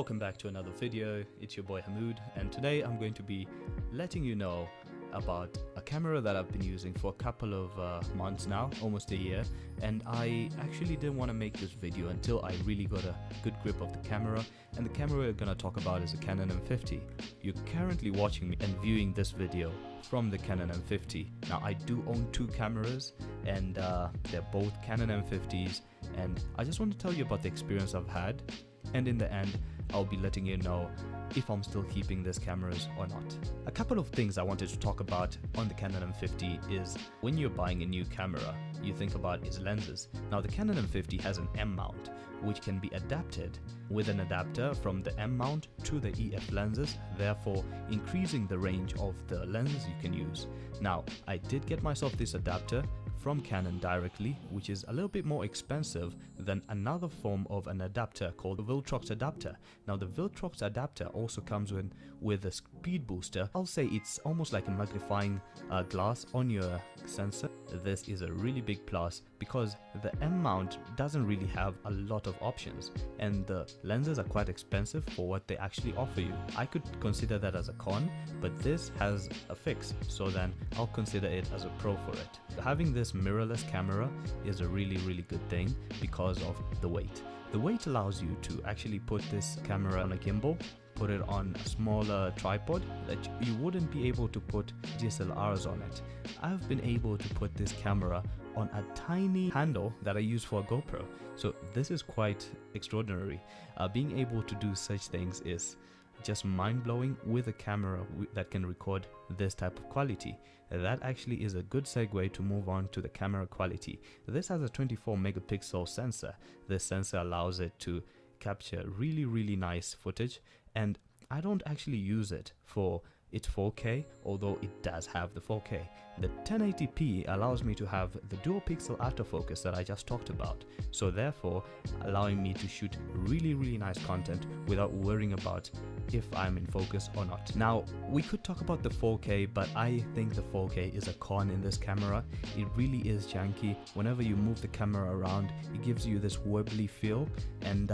Welcome back to another video. It's your boy Hamoud, and today I'm going to be letting you know about a camera that I've been using for a couple of months now, almost a year, and I actually didn't want to make this video until I really got a good grip of the camera. And the camera we're going to talk about is a Canon M50. You're currently watching me and viewing this video from the Canon M50. Now I do own two cameras, and they're both Canon M50s, and I just want to tell you about the experience I've had, and in the end I'll be letting you know if I'm still keeping these cameras or not. A couple of things I wanted to talk about on the Canon M50 is when you're buying a new camera, you think about its lenses. Now the Canon M50 has an M mount which can be adapted with an adapter from the M mount to the EF lenses, therefore increasing the range of the lenses you can use. Now I did get myself this adapter from Canon directly, which is a little bit more expensive than another form of an adapter called the Viltrox adapter. Now the Viltrox adapter also comes with a speed booster. I'll say it's almost like a magnifying glass on your sensor. This is a really big plus because the M mount doesn't really have a lot of options, and the lenses are quite expensive for what they actually offer you. I could consider that as a con, but this has a fix, so then I'll consider it as a pro for it. Having this mirrorless camera is a really good thing because of the weight. The weight allows you to actually put this camera on a gimbal, put it on a smaller tripod that you wouldn't be able to put DSLRs on it. I've been able to put this camera on a tiny handle that I use for a GoPro, so this is quite extraordinary. Being able to do such things is just mind-blowing with a camera that can record this type of quality. That actually is a good segue to move on to the camera quality. This has a 24 megapixel sensor. This sensor allows it to capture really nice footage, and I don't actually use it for its 4K, although it does have the 4K. The 1080p allows me to have the dual pixel autofocus that I just talked about, so therefore allowing me to shoot really nice content without worrying about if I'm in focus or not. Now we could talk about the 4K, but I think the 4K is a con in this camera. It really is janky. Whenever you move the camera around, it gives you this wobbly feel and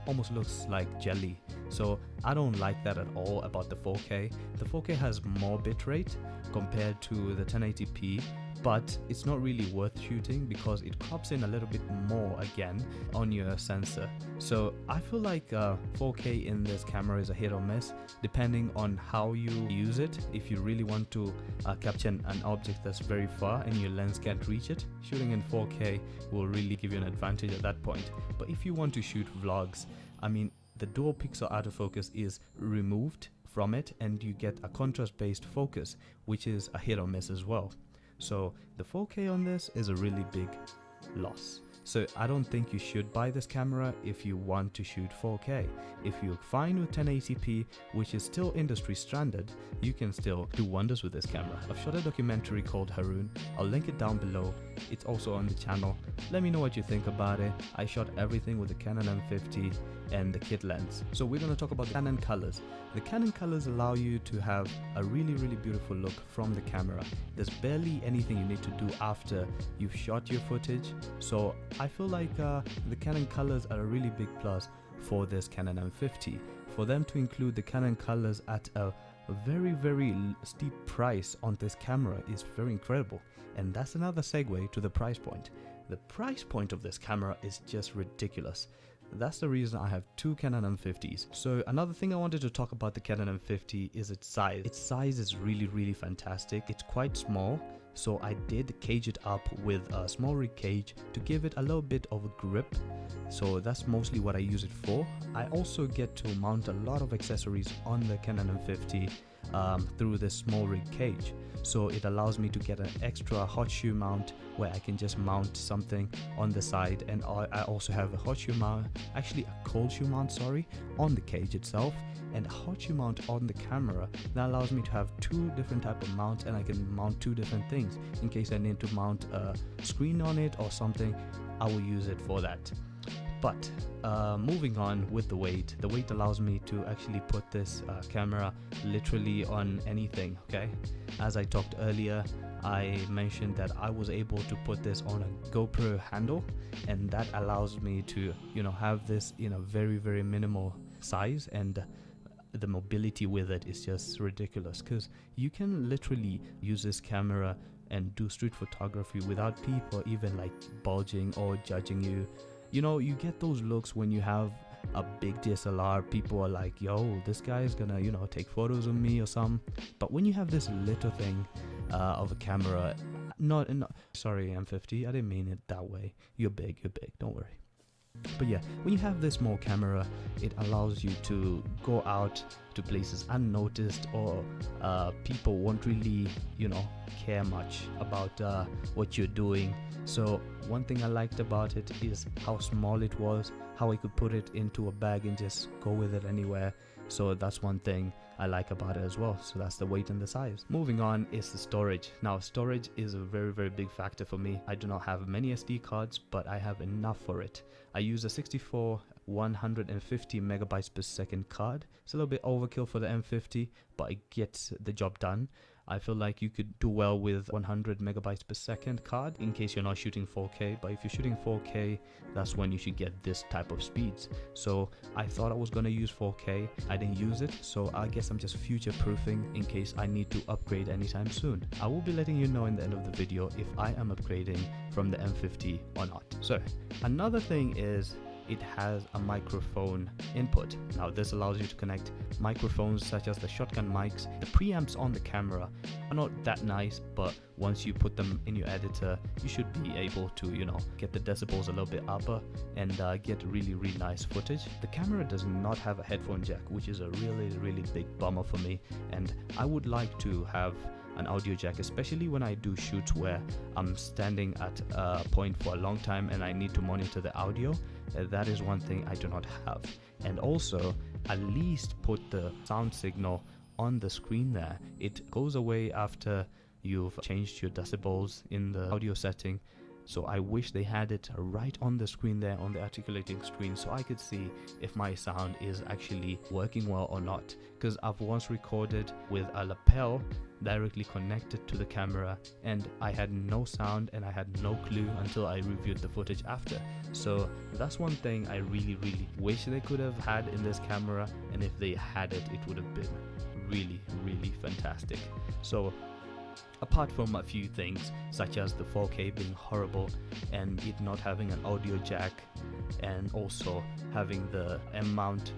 almost looks like jelly. So I don't like that at all about the 4K. The 4K has more bitrate compared to the 1080p, but it's not really worth shooting because it crops in a little bit more again on your sensor. So I feel like 4K in this camera is a hit or miss depending on how you use it. If you really want to capture an object that's very far and your lens can't reach it, shooting in 4K will really give you an advantage at that point. But if you want to shoot vlogs, I mean, the dual pixel autofocus is removed from it and you get a contrast based focus, which is a hit or miss as well. So the 4K on this is a really big loss. So I don't think you should buy this camera if you want to shoot 4K. If you're fine with 1080p, which is still industry standard, you can still do wonders with this camera. I've shot a documentary called Haroon. I'll link it down below. It's also on the channel. Let me know what you think about it. I shot everything with the Canon M50 and the kit lens. So we're going to talk about the Canon colors. The Canon colors allow you to have a really beautiful look from the camera. There's barely anything you need to do after you've shot your footage. So I feel like the Canon colors are a really big plus for this Canon M50. For them to include the Canon colors at a very steep price on this camera is very incredible, and that's another segue to the price point. The price point of this camera is just ridiculous. That's the reason I have two Canon M50s. So another thing I wanted to talk about the Canon M50 is its size. Its size is really fantastic. It's quite small, so I did cage it up with a small rig cage to give it a little bit of a grip. So that's mostly what I use it for. I also get to mount a lot of accessories on the Canon M50 through this small rig cage. So it allows me to get an extra hot shoe mount where I can just mount something on the side, and I also have a hot shoe mount, actually a cold shoe mount, sorry, on the cage itself, and a hot shoe mount on the camera. That allows me to have two different type of mounts, and I can mount two different things. In case I need to mount a screen on it or something, I will use it for that. But moving on with the weight allows me to actually put this camera literally on anything. Okay, as I talked earlier, I mentioned that I was able to put this on a GoPro handle, and that allows me to have this in a very minimal size, and the mobility with it is just ridiculous, because you can literally use this camera and do street photography without people even like bulging or judging you. You know, you get those looks when you have a big DSLR. People are like, yo, this guy is gonna, you know, take photos of me or something. But when you have this little thing of a camera, sorry, M50, I didn't mean it that way. You're big, don't worry. But yeah, when you have this small camera, it allows you to go out to places unnoticed, or people won't really, you know, care much about what you're doing. So one thing I liked about it is how small it was, how I could put it into a bag and just go with it anywhere. So that's one thing I like about it as well. So that's the weight and the size. Moving on is the storage. Now, storage is a very, very big factor for me. I do not have many SD cards, but I have enough for it. I use a 64 150 megabytes per second card. It's a little bit overkill for the M50, but it gets the job done. I feel like you could do well with 100 megabytes per second card in case you're not shooting 4K. But if you're shooting 4K, that's when you should get this type of speeds. So I thought I was going to use 4K. I didn't use it, so I guess I'm just future proofing in case I need to upgrade anytime soon. I will be letting you know in the end of the video if I am upgrading from the M50 or not. So another thing is it has a microphone input. Now this allows you to connect microphones such as the shotgun mics. The preamps on the camera are not that nice, but once you put them in your editor, you should be able to, you know, get the decibels a little bit upper and get really nice footage. The camera does not have a headphone jack, which is a really big bummer for me, and I would like to have an audio jack, especially when I do shoots where I'm standing at a point for a long time and I need to monitor the audio. That is one thing I do not have. And also, at least put the sound signal on the screen there. It goes away after you've changed your decibels in the audio setting. So I wish they had it right on the screen there, on the articulating screen, so I could see if my sound is actually working well or not. Because I've once recorded with a lapel directly connected to the camera and I had no sound and I had no clue until I reviewed the footage after. So that's one thing I really wish they could have had in this camera, and if they had it, it would have been really fantastic. So apart from a few things such as the 4K being horrible and it not having an audio jack, and also having the M mount,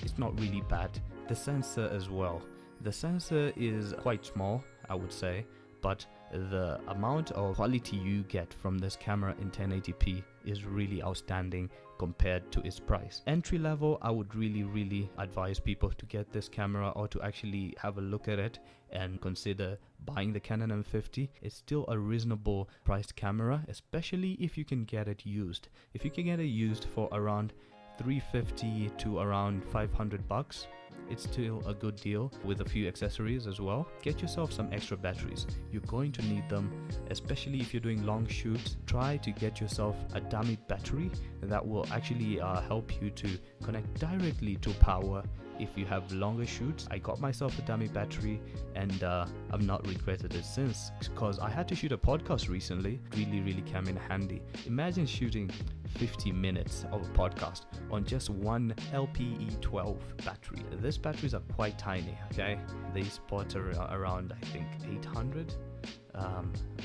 it's not really bad. The sensor as well. The sensor is quite small, I would say, but the amount of quality you get from this camera in 1080p is really outstanding compared to its price. Entry level, I would really advise people to get this camera or to actually have a look at it and consider buying the Canon M50. It's still a reasonable priced camera, especially if you can get it used. If you can get it used for around $350 to around $500, it's still a good deal with a few accessories as well. Get yourself some extra batteries. You're going to need them, especially if you're doing long shoots. Try to get yourself a dummy battery that will actually help you to connect directly to power if you have longer shoots. I got myself a dummy battery and I've not regretted it since, because I had to shoot a podcast recently. Really came in handy. Imagine shooting 50 minutes of a podcast on just one LPE12 battery. These batteries are quite tiny, okay? They spot around, I think, 800.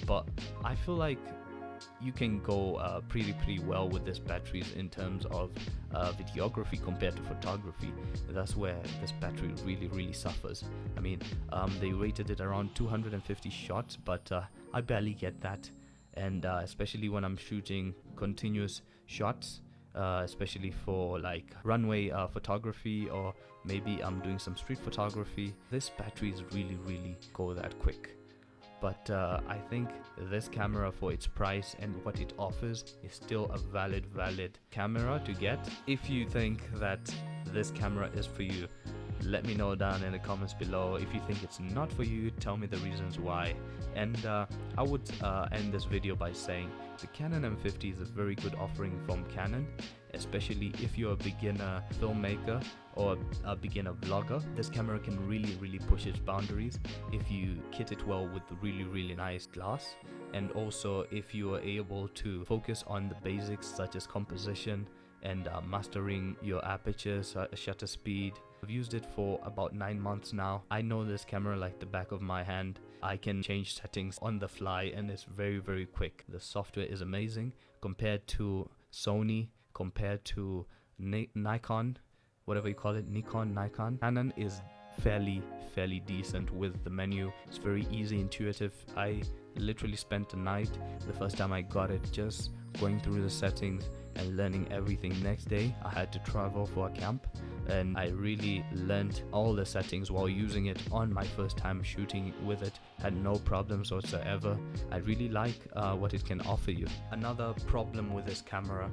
But I feel like you can go pretty well with these batteries in terms of videography compared to photography. That's where this battery really suffers. I mean, they rated it around 250 shots, but I barely get that. And especially when I'm shooting continuous shots, especially for like runway photography, or maybe I'm doing some street photography, this batteries really go that quick. But I think this camera, for its price and what it offers, is still a valid camera to get. If you think that this camera is for you, let me know down in the comments below. If you think it's not for you, tell me the reasons why. And I would end this video by saying the Canon M50 is a very good offering from Canon, especially if you're a beginner filmmaker or a beginner vlogger. This camera can really push its boundaries if you kit it well with really nice glass, and also if you are able to focus on the basics such as composition and mastering your aperture, shutter speed. I've used it for about 9 months now. I know this camera like the back of my hand. I can change settings on the fly and it's very quick. The software is amazing compared to Sony, compared to Nikon, whatever you call it, Nikon. Canon is fairly decent with the menu. It's very easy, intuitive. I literally spent the night the first time I got it just going through the settings and learning everything. Next day I had to travel for a camp and I really learned all the settings while using it on my first time shooting with it. Had no problems whatsoever. I really like what it can offer you. Another problem with this camera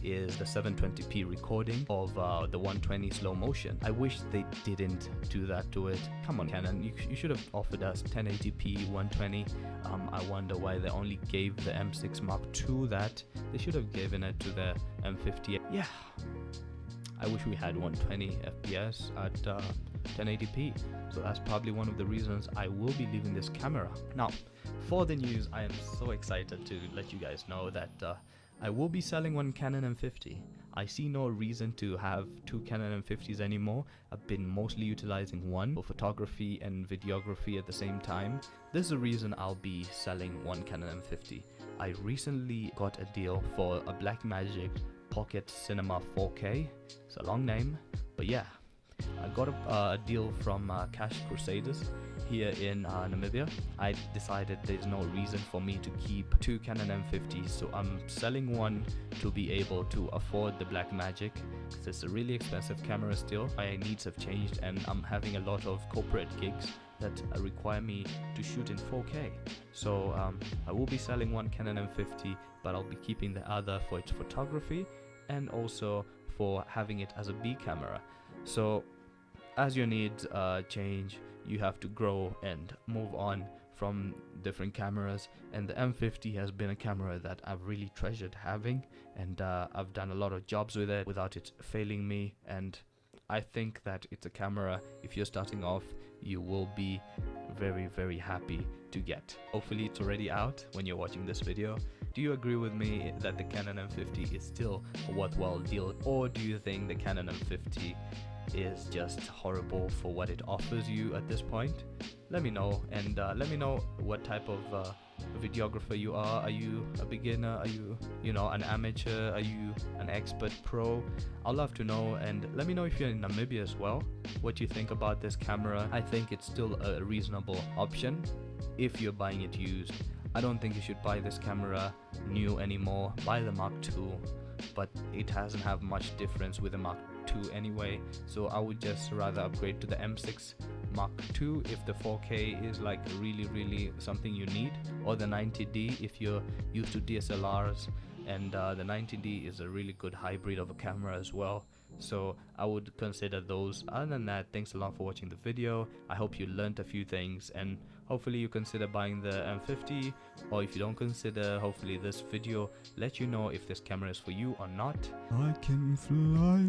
is the 720p recording of the 120 slow motion. I wish they didn't do that to it. Come on Canon, you should have offered us 1080p 120. I wonder why they only gave the M6 Mark II that. They should have given it to the M50. Yeah, I wish we had 120 FPS at 1080p. So that's probably one of the reasons I will be leaving this camera. Now, for the news, I am so excited to let you guys know that I will be selling one Canon M50. I see no reason to have two Canon M50s anymore. I've been mostly utilizing one for photography and videography at the same time. This is the reason I'll be selling one Canon M50. I recently got a deal for a Blackmagic Pocket Cinema 4K. It's a long name, but yeah, I got a deal from Cash Crusaders here in Namibia. I decided there's no reason for me to keep two Canon M50s, so I'm selling one to be able to afford the Blackmagic, because it's a really expensive camera still. My needs have changed and I'm having a lot of corporate gigs that require me to shoot in 4K. So I will be selling one Canon M50, but I'll be keeping the other for its photography and also for having it as a B camera. So as your needs change, you have to grow and move on from different cameras, and the M50 has been a camera that I've really treasured having, and I've done a lot of jobs with it without it failing me, and I think that it's a camera, if you're starting off, you will be very happy to get. Hopefully it's already out when you're watching this video. Do you agree with me that the Canon M50 is still a worthwhile deal, or do you think the Canon M50 is just horrible for what it offers you at this point? Let me know, and let me know what type of videographer you are. Are you a beginner? Are you an amateur? Are you an expert pro? I'd love to know, and let me know if you're in Namibia as well, what you think about this camera. I think it's still a reasonable option if you're buying it used. I don't think you should buy this camera new anymore. Buy the Mark II, but it doesn't have much difference with the Mark II anyway, so I would just rather upgrade to the M6 Mark II if the 4K is like really something you need, or the 90D if you're used to DSLRs, and the 90D is a really good hybrid of a camera as well, so I would consider those. Other than that, thanks a lot for watching the video. I hope you learned a few things, and hopefully you consider buying the M50, or if you don't consider, hopefully this video let you know if this camera is for you or not. I can fly.